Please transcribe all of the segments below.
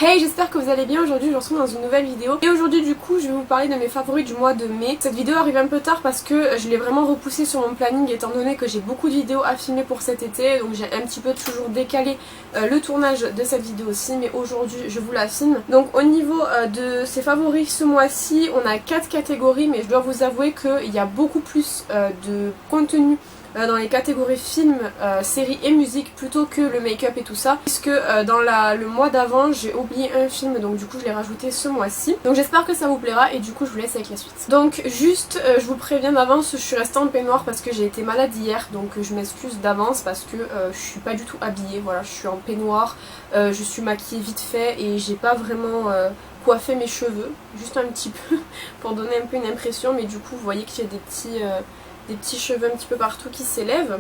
Hey, j'espère que vous allez bien. Aujourd'hui je vous retrouve dans une nouvelle vidéo et aujourd'hui du coup je vais vous parler de mes favoris du mois de mai. Cette vidéo arrive un peu tard parce que je l'ai vraiment repoussée sur mon planning étant donné que j'ai beaucoup de vidéos à filmer pour cet été, donc j'ai un petit peu toujours décalé le tournage de cette vidéo aussi, mais aujourd'hui je vous la filme. Donc au niveau de ces favoris ce mois-ci, on a 4 catégories, mais je dois vous avouer qu'il y a beaucoup plus de contenu dans les catégories films, séries et musique plutôt que le make-up et tout ça, puisque dans le mois d'avant j'ai oublié un film, donc du coup je l'ai rajouté ce mois-ci. Donc j'espère que ça vous plaira et du coup je vous laisse avec la suite. Donc juste je vous préviens d'avance, je suis restée en peignoir parce que j'ai été malade hier, donc je m'excuse d'avance parce que je suis pas du tout habillée, voilà, je suis en peignoir, je suis maquillée vite fait et j'ai pas vraiment coiffé mes cheveux, juste un petit peu pour donner un peu une impression, mais du coup vous voyez que j'ai des petits cheveux un petit peu partout qui s'élèvent.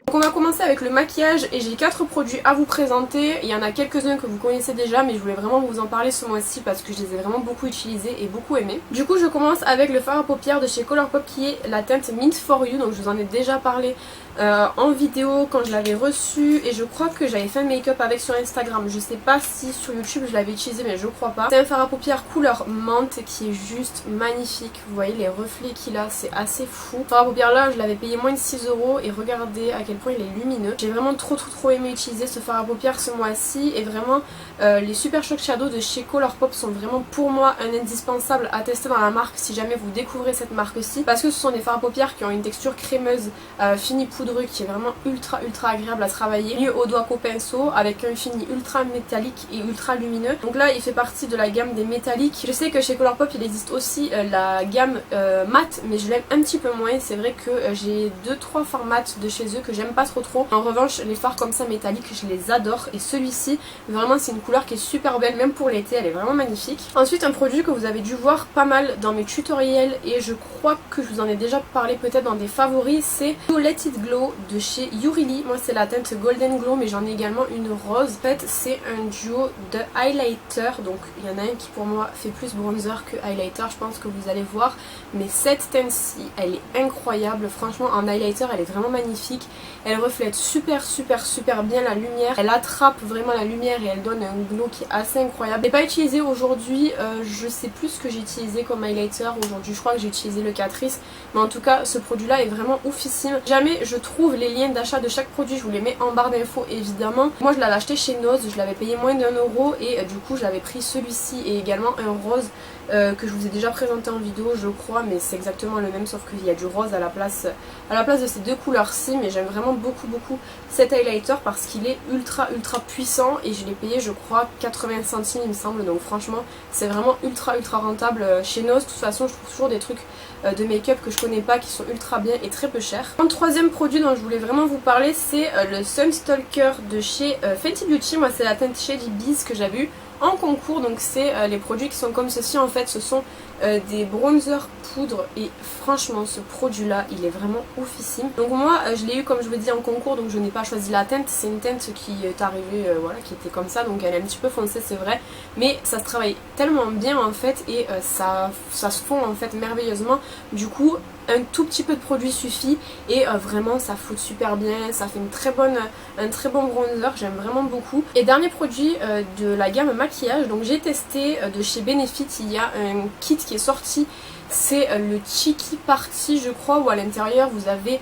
Donc on va commencer avec le maquillage et j'ai 4 produits à vous présenter. Il y en a quelques-uns que vous connaissez déjà, mais je voulais vraiment vous en parler ce mois-ci parce que je les ai vraiment beaucoup utilisés et beaucoup aimés. Du coup je commence avec le fard à paupières de chez Colourpop qui est la teinte Mint for You, donc je vous en ai déjà parlé en vidéo quand je l'avais reçu et je crois que j'avais fait un make-up avec sur Instagram. Je sais pas si sur YouTube je l'avais utilisé, mais je crois pas. C'est un fard à paupières couleur menthe qui est juste magnifique. Vous voyez les reflets qu'il a, c'est assez fou. Le fard à paupières là je l'avais payé moins de 6 € et regardez à quel point il est lumineux. J'ai vraiment trop aimé utiliser ce fard à paupières ce mois-ci et vraiment les Super Shock Shadow de chez Colourpop sont vraiment pour moi un indispensable à tester dans la marque si jamais vous découvrez cette marque-ci, parce que ce sont des fards à paupières qui ont une texture crémeuse, fini poudreux, qui est vraiment ultra agréable à travailler, lié au doigt qu'au pinceau, avec un fini ultra métallique et ultra lumineux. Donc là il fait partie de la gamme des métalliques. Je sais que chez Colourpop il existe aussi la gamme mat, mais je l'aime un petit peu moins. C'est vrai que j'ai 2-3 fards mat de chez eux que j'aime pas trop. En revanche les fards comme ça métalliques je les adore, et celui-ci vraiment c'est une couleur qui est super belle, même pour l'été elle est vraiment magnifique. Ensuite un produit que vous avez dû voir pas mal dans mes tutoriels et je crois que je vous en ai déjà parlé peut-être dans des favoris, c'est Let It Glow de chez Yurile. Moi c'est la teinte Golden Glow, mais j'en ai également une rose. En fait c'est un duo de highlighter, donc il y en a un qui pour moi fait plus bronzer que highlighter, je pense que vous allez voir, mais cette teinte-ci elle est incroyable. Franchement en highlighter elle est vraiment magnifique, elle reflète super bien la lumière, elle attrape vraiment la lumière et elle donne un glow qui est assez incroyable. Je l'ai pas utilisé aujourd'hui, je sais plus ce que j'ai utilisé comme highlighter aujourd'hui, je crois que j'ai utilisé le Catrice, mais en tout cas ce produit là est vraiment oufissime. Jamais je trouve les liens d'achat de chaque produit, je vous les mets en barre d'infos évidemment. Moi je l'avais acheté chez Nose, je l'avais payé moins d'1 € et du coup j'avais pris celui-ci et également un rose que je vous ai déjà présenté en vidéo je crois, mais c'est exactement le même sauf qu'il y a du rose à la place de ces deux couleurs-ci. Mais j'aime vraiment beaucoup cet highlighter parce qu'il est ultra puissant et je l'ai payé je crois 80 centimes il me semble, donc franchement c'est vraiment ultra rentable chez Nose. De toute façon je trouve toujours des trucs de make-up que je connais pas qui sont ultra bien et très peu chers. Un troisième produit dont je voulais vraiment vous parler c'est le Sunstalker de chez Fenty Beauty. Moi c'est la teinte Shady Bees que j'avais eu en concours, donc c'est les produits qui sont comme ceci en fait, ce sont des bronzers poudre et franchement ce produit là il est vraiment oufissime. Donc moi je l'ai eu comme je vous dis en concours, donc je n'ai pas choisi la teinte, c'est une teinte qui est arrivée voilà, qui était comme ça, donc elle est un petit peu foncée c'est vrai, mais ça se travaille tellement bien en fait et ça se fond en fait merveilleusement. Du coup un tout petit peu de produit suffit et vraiment ça floute super bien, ça fait un très bon bronzer, j'aime vraiment beaucoup. Et dernier produit de la gamme maquillage, donc j'ai testé de chez Benefit, il y a un kit qui est sorti, c'est le Cheeky Party je crois, où à l'intérieur vous avez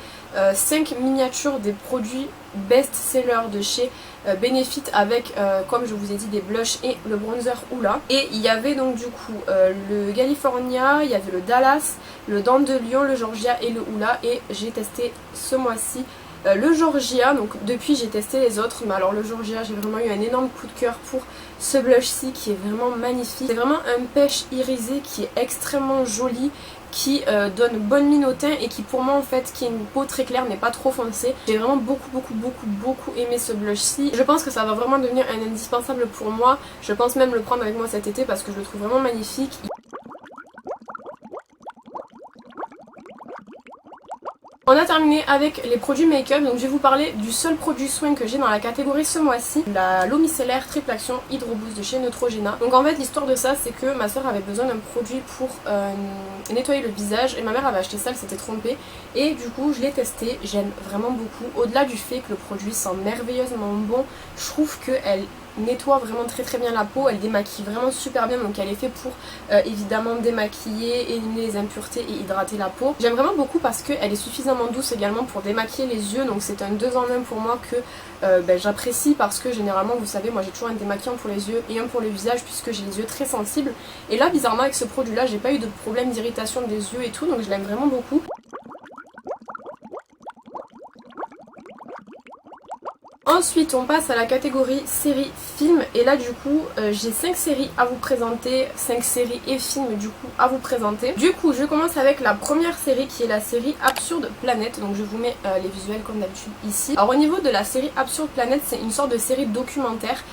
5 miniatures des produits best-seller de chez Benefit avec comme je vous ai dit des blushs et le bronzer Hoola. Et il y avait donc du coup le California, il y avait le Dallas, le Dent de Lion, le Georgia et le Hoola, et j'ai testé ce mois-ci le Georgia. Donc depuis j'ai testé les autres, mais alors le Georgia j'ai vraiment eu un énorme coup de cœur pour ce blush-ci qui est vraiment magnifique. C'est vraiment un pêche irisé qui est extrêmement joli, qui donne bonne mine au teint et qui pour moi en fait qui est une peau très claire mais pas trop foncée. J'ai vraiment beaucoup aimé ce blush-ci. Je pense que ça va vraiment devenir un indispensable pour moi. Je pense même le prendre avec moi cet été parce que je le trouve vraiment magnifique. On a terminé avec les produits make-up, donc je vais vous parler du seul produit soin que j'ai dans la catégorie ce mois-ci, la l'eau micellaire triple action Hydro Boost de chez Neutrogena. Donc en fait l'histoire de ça c'est que ma soeur avait besoin d'un produit pour nettoyer le visage et ma mère avait acheté ça, elle s'était trompée et du coup je l'ai testé, j'aime vraiment beaucoup. Au-delà du fait que le produit sent merveilleusement bon, je trouve qu'elle nettoie vraiment très bien la peau, elle démaquille vraiment super bien, donc elle est faite pour évidemment démaquiller, éliminer les impuretés et hydrater la peau. J'aime vraiment beaucoup parce qu'elle est suffisamment douce également pour démaquiller les yeux, donc c'est un 2 en 1 pour moi que j'apprécie parce que généralement vous savez moi j'ai toujours un démaquillant pour les yeux et un pour le visage puisque j'ai les yeux très sensibles et là bizarrement avec ce produit là j'ai pas eu de problème d'irritation des yeux et tout, donc je l'aime vraiment beaucoup. Ensuite on passe à la catégorie série film et là du coup j'ai 5 séries à vous présenter, 5 séries et films du coup à vous présenter. Du coup je commence avec la première série qui est la série Absurde Planète, donc je vous mets les visuels comme d'habitude ici. Alors au niveau de la série Absurde Planète c'est une sorte de série documentaire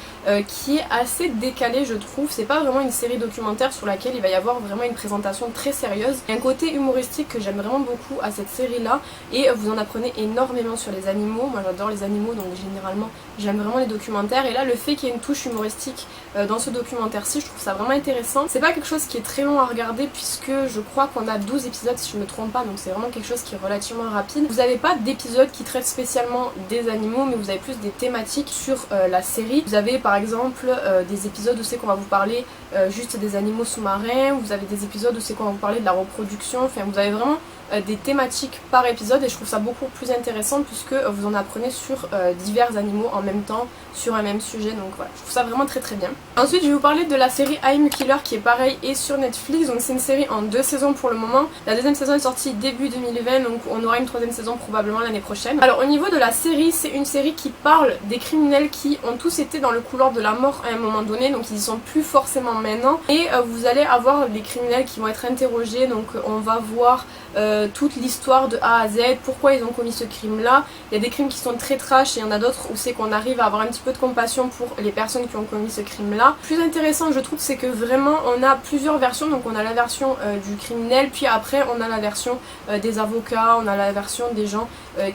qui est assez décalée je trouve, c'est pas vraiment une série documentaire sur laquelle il va y avoir vraiment une présentation très sérieuse. Il y a un côté humoristique que j'aime vraiment beaucoup à cette série là et vous en apprenez énormément sur les animaux, moi j'adore les animaux donc généralement j'aime vraiment les documentaires et là le fait qu'il y ait une touche humoristique dans ce documentaire-ci je trouve ça vraiment intéressant. C'est pas quelque chose qui est très long à regarder puisque je crois qu'on a 12 épisodes si je me trompe pas, donc c'est vraiment quelque chose qui est relativement rapide. Vous n'avez pas d'épisodes qui traitent spécialement des animaux mais vous avez plus des thématiques sur la série. Vous avez par exemple des épisodes où c'est qu'on va vous parler juste des animaux sous-marins, vous avez des épisodes où c'est qu'on va vous parler de la reproduction, enfin vous avez vraiment des thématiques par épisode et je trouve ça beaucoup plus intéressant puisque vous en apprenez sur divers animaux en même temps sur un même sujet, donc voilà, je trouve ça vraiment très bien. Ensuite je vais vous parler de la série I'm Killer qui est pareil et sur Netflix, donc c'est une série en 2 saisons pour le moment. La deuxième saison est sortie début 2020 donc on aura une 3e saison probablement l'année prochaine. Alors au niveau de la série, c'est une série qui parle des criminels qui ont tous été dans le couloir de la mort à un moment donné, donc ils y sont plus forcément maintenant et vous allez avoir des criminels qui vont être interrogés, donc on va voir toute l'histoire de A à Z, pourquoi ils ont commis ce crime là. Il y a des crimes qui sont très trash et il y en a d'autres où c'est qu'on arrive à avoir un petit peu de compassion pour les personnes qui ont commis ce crime là. Plus intéressant je trouve c'est que vraiment on a plusieurs versions, donc on a la version du criminel, puis après on a la version des avocats, on a la version des gens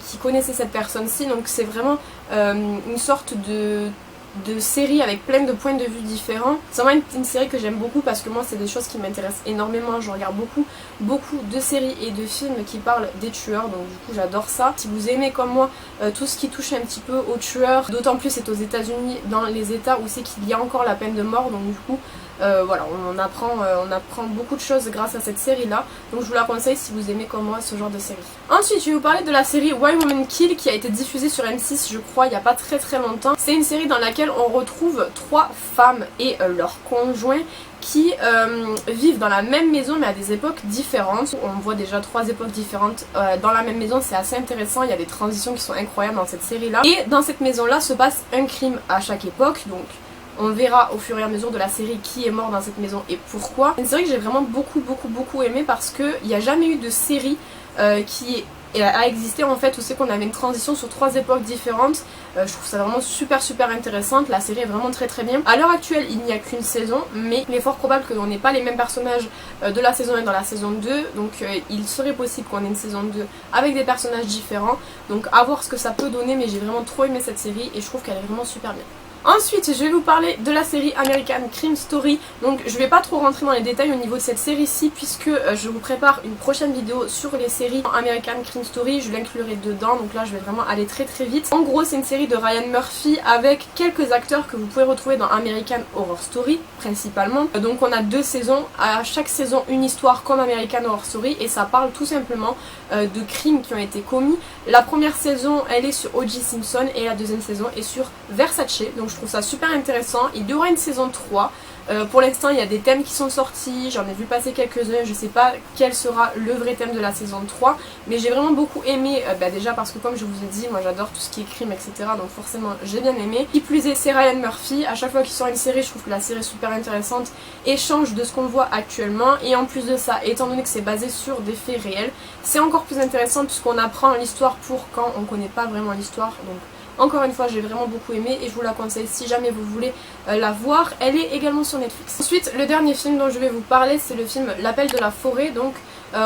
qui connaissaient cette personne-ci, donc c'est vraiment une sorte de série avec plein de points de vue différents. C'est vraiment une série que j'aime beaucoup parce que moi c'est des choses qui m'intéressent énormément, je regarde beaucoup de séries et de films qui parlent des tueurs, donc du coup j'adore ça. Si vous aimez comme moi tout ce qui touche un petit peu aux tueurs, d'autant plus c'est aux États-Unis, dans les états où c'est qu'il y a encore la peine de mort, donc du coup voilà, on apprend beaucoup de choses grâce à cette série là, donc je vous la conseille si vous aimez comme moi ce genre de série. Ensuite je vais vous parler de la série Why Women Kill qui a été diffusée sur M6 je crois il n'y a pas très longtemps. C'est une série dans laquelle on retrouve 3 femmes et leurs conjoints qui vivent dans la même maison mais à des époques différentes. On voit déjà 3 époques différentes dans la même maison, c'est assez intéressant, il y a des transitions qui sont incroyables dans cette série là. Et dans cette maison là se passe un crime à chaque époque, donc on verra au fur et à mesure de la série qui est mort dans cette maison et pourquoi. C'est une série que j'ai vraiment beaucoup aimé parce qu'il n'y a jamais eu de série qui a existé en fait où c'est qu'on avait une transition sur 3 époques différentes. Je trouve ça vraiment super intéressante, la série est vraiment très bien. À l'heure actuelle il n'y a qu'une saison mais il est fort probable qu'on n'ait pas les mêmes personnages de la saison 1 dans la saison 2, donc il serait possible qu'on ait une saison 2 avec des personnages différents, donc à voir ce que ça peut donner, mais j'ai vraiment trop aimé cette série et je trouve qu'elle est vraiment super bien. Ensuite je vais vous parler de la série American Crime Story, donc je vais pas trop rentrer dans les détails au niveau de cette série-ci puisque je vous prépare une prochaine vidéo sur les séries American Crime Story, je l'inclurai dedans, donc là je vais vraiment aller très vite. En gros c'est une série de Ryan Murphy avec quelques acteurs que vous pouvez retrouver dans American Horror Story principalement. Donc on a 2 saisons, à chaque saison une histoire comme American Horror Story et ça parle tout simplement de crimes qui ont été commis. La première saison elle est sur O.J. Simpson et la deuxième saison est sur Versace, donc je trouve ça super intéressant. Il y aura une saison 3. Pour l'instant il y a des thèmes qui sont sortis, j'en ai vu passer quelques-uns, je sais pas quel sera le vrai thème de la saison 3, mais j'ai vraiment beaucoup aimé, déjà parce que comme je vous ai dit, moi j'adore tout ce qui est crime etc, donc forcément j'ai bien aimé. Qui plus est c'est Ryan Murphy, à chaque fois qu'il sort une série je trouve que la série est super intéressante et change de ce qu'on voit actuellement, et en plus de ça, étant donné que c'est basé sur des faits réels, c'est encore plus intéressant puisqu'on apprend l'histoire pour quand on connaît pas vraiment l'histoire, donc encore une fois j'ai vraiment beaucoup aimé et je vous la conseille si jamais vous voulez la voir, elle est également sur Netflix. Ensuite le dernier film dont je vais vous parler c'est le film L'appel de la forêt, donc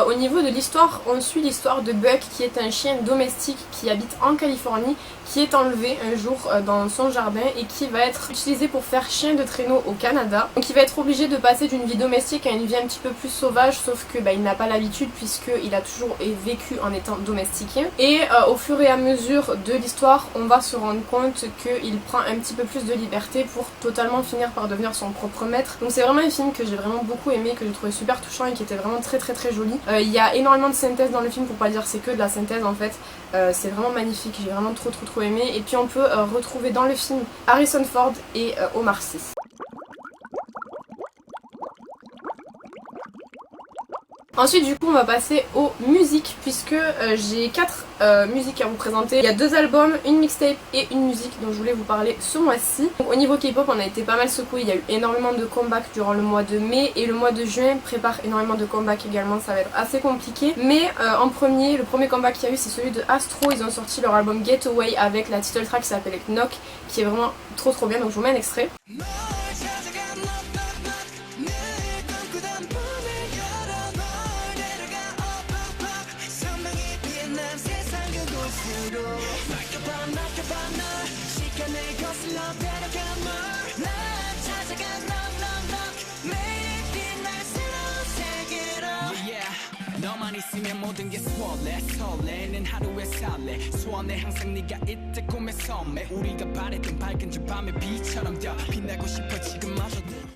Au niveau de l'histoire, on suit l'histoire de Buck qui est un chien domestique qui habite en Californie, qui est enlevé un jour dans son jardin et qui va être utilisé pour faire chien de traîneau au Canada. Donc il va être obligé de passer d'une vie domestique à une vie un petit peu plus sauvage, sauf que il n'a pas l'habitude puisqu'il a toujours vécu en étant domestiqué. Et au fur et à mesure de l'histoire, on va se rendre compte qu'il prend un petit peu plus de liberté pour totalement finir par devenir son propre maître. Donc c'est vraiment un film que j'ai vraiment beaucoup aimé, que j'ai trouvé super touchant et qui était vraiment très joli. Il y a énormément de synthèse dans le film, pour pas dire c'est que de la synthèse en fait. C'est vraiment magnifique, j'ai vraiment trop aimé. Et puis on peut retrouver dans le film Harrison Ford et Omar Sy. Ensuite du coup on va passer aux musiques puisque j'ai 4 musiques à vous présenter. Il y a 2 albums, une mixtape et une musique dont je voulais vous parler ce mois-ci. Au niveau K-pop on a été pas mal secoué, il y a eu énormément de comebacks durant le mois de mai et le mois de juin prépare énormément de comebacks également, ça va être assez compliqué. Mais le premier comeback qu'il y a eu c'est celui de Astro, ils ont sorti leur album Getaway avec la title track qui s'appelle Knock qui est vraiment trop bien, donc je vous mets un extrait.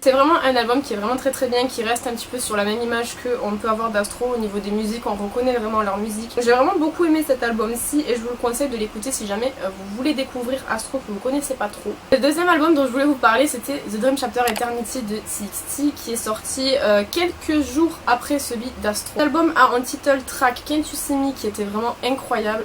C'est vraiment un album qui est vraiment très bien, qui reste un petit peu sur la même image qu'on peut avoir d'Astro au niveau des musiques, on reconnaît vraiment leur musique. J'ai vraiment beaucoup aimé cet album-ci et je vous le conseille de l'écouter si jamais vous voulez découvrir Astro que vous connaissez pas trop. Le deuxième album dont je voulais vous parler c'était The Dream Chapter Eternity de TXT qui est sorti quelques jours après celui d'Astro. L'album a un title track Can't You See Me qui était vraiment incroyable.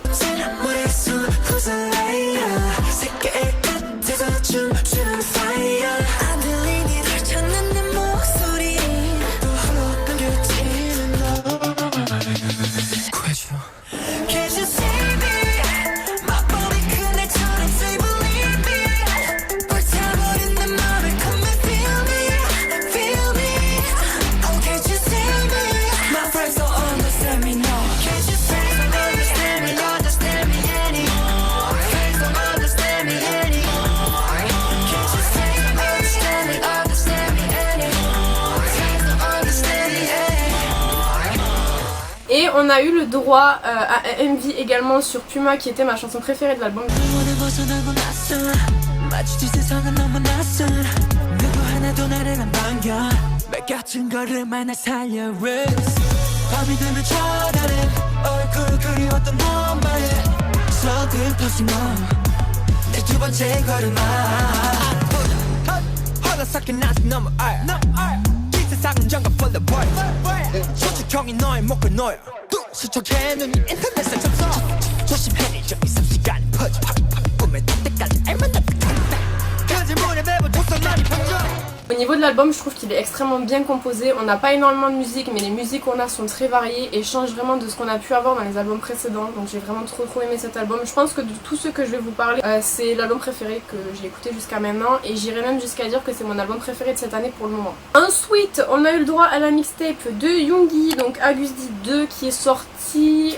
Et on a eu le droit à un MV également sur Puma qui était ma chanson préférée de l'album. 조직형이 너의 목을 놓여 수척해 눈이 인터넷에 접속 조심해 좀 23시간 퍼져 꿈에 닿을 때까지 알만한 거짓말에 매번 독서만이 번져. Au niveau de l'album, je trouve qu'il est extrêmement bien composé. On n'a pas énormément de musique, mais les musiques qu'on a sont très variées et changent vraiment de ce qu'on a pu avoir dans les albums précédents. Donc j'ai vraiment trop aimé cet album. Je pense que de tous ceux que je vais vous parler, c'est l'album préféré que j'ai écouté jusqu'à maintenant. Et j'irai même jusqu'à dire que c'est mon album préféré de cette année pour le moment. Ensuite, on a eu le droit à la mixtape de Yoongi, donc August D 2, qui est sorti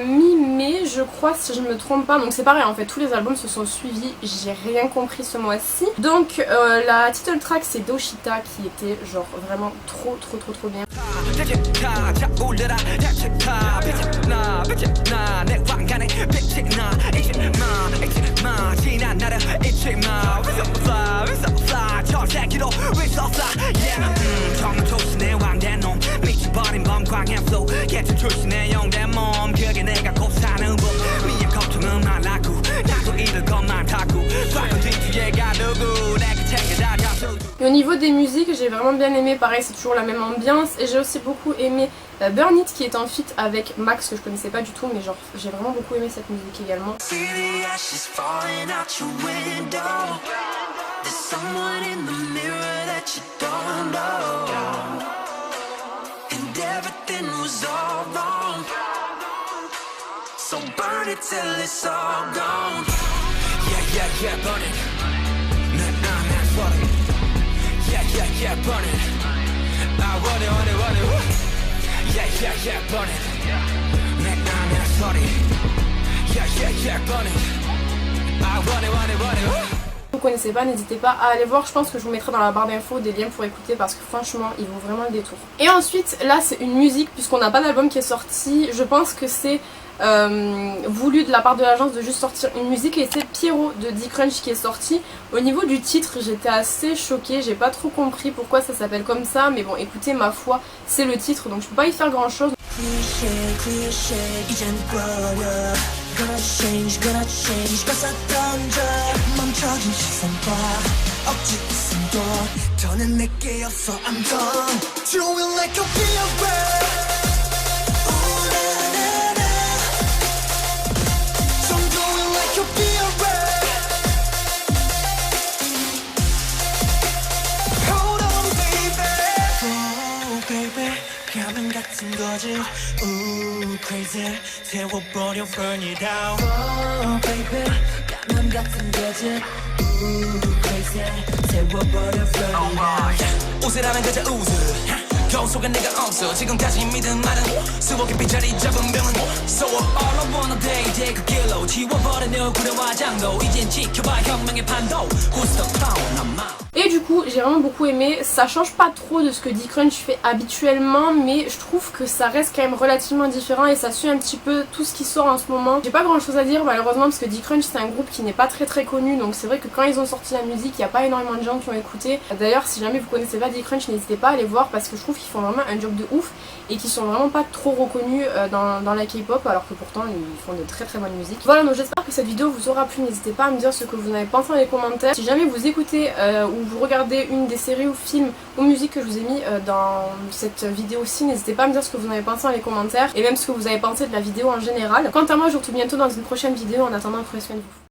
mi-mai, je crois, si je ne me trompe pas. Donc c'est pareil, en fait, tous les albums se sont suivis. J'ai rien compris ce mois-ci. Donc la title track, c'est Doshita qui était genre vraiment trop bien. Et au niveau des musiques, j'ai vraiment bien aimé, pareil c'est toujours la même ambiance et j'ai aussi beaucoup aimé Burn It qui est en feat avec Max que je connaissais pas du tout mais genre j'ai vraiment beaucoup aimé cette musique également. Yeah, yeah, yeah, burn it. 내 안에 소리. Yeah, yeah, yeah, burn it. I want it, want it, want it. Si vous connaissez pas, n'hésitez pas à aller voir, je pense que je vous mettrai dans la barre d'infos des liens pour écouter parce que franchement il vaut vraiment le détour. Et ensuite là c'est une musique, puisqu'on n'a pas d'album qui est sorti, je pense que c'est voulu de la part de l'agence de juste sortir une musique, et c'est Pierrot de D-Crunch qui est sorti. Au niveau du titre j'étais assez choquée, j'ai pas trop compris pourquoi ça s'appelle comme ça, mais bon écoutez, ma foi c'est le titre donc je peux pas y faire grand chose. Gonna change 벗어 던져 멈춰진 시선과 억지 웃음도 더는 내게 없어 I'm done Do it like a beer Ooh na na na Don't do it like a beer Hold on baby Oh baby 가면 같은 거지 Ooh crazy 태워버려 burn it down Oh baby 가면 같은 거지 Ooh crazy 태워버려 burn it down 웃으라면 그저 웃으 거울 속에 내가 없어 지금까지 믿은 말은 수억 깊이 자리 잡은 병은 So all I wanna day 그 길로 지워버려 내 얼굴의 화장도 이젠 지켜봐 혁명의 판도 Who's the clown I'm out. Et du coup j'ai vraiment beaucoup aimé, ça change pas trop de ce que D-Crunch fait habituellement, mais je trouve que ça reste quand même relativement différent et ça suit un petit peu tout ce qui sort en ce moment. J'ai pas grand chose à dire malheureusement parce que D-Crunch c'est un groupe qui n'est pas très connu, donc c'est vrai que quand ils ont sorti la musique il n'y a pas énormément de gens qui ont écouté. D'ailleurs si jamais vous connaissez pas D-Crunch, n'hésitez pas à aller voir parce que je trouve qu'ils font vraiment un job de ouf et qu'ils sont vraiment pas trop reconnus dans la K-pop, alors que pourtant ils font de très bonne musique. Voilà, donc j'espère que cette vidéo vous aura plu, n'hésitez pas à me dire ce que vous en avez pensé dans les commentaires. Si jamais vous écoutez ou vous regardez une des séries ou films ou musiques que je vous ai mis dans cette vidéo-ci, n'hésitez pas à me dire ce que vous en avez pensé dans les commentaires et même ce que vous avez pensé de la vidéo en général. Quant à moi je vous retrouve bientôt dans une prochaine vidéo, en attendant prenez soin de vous.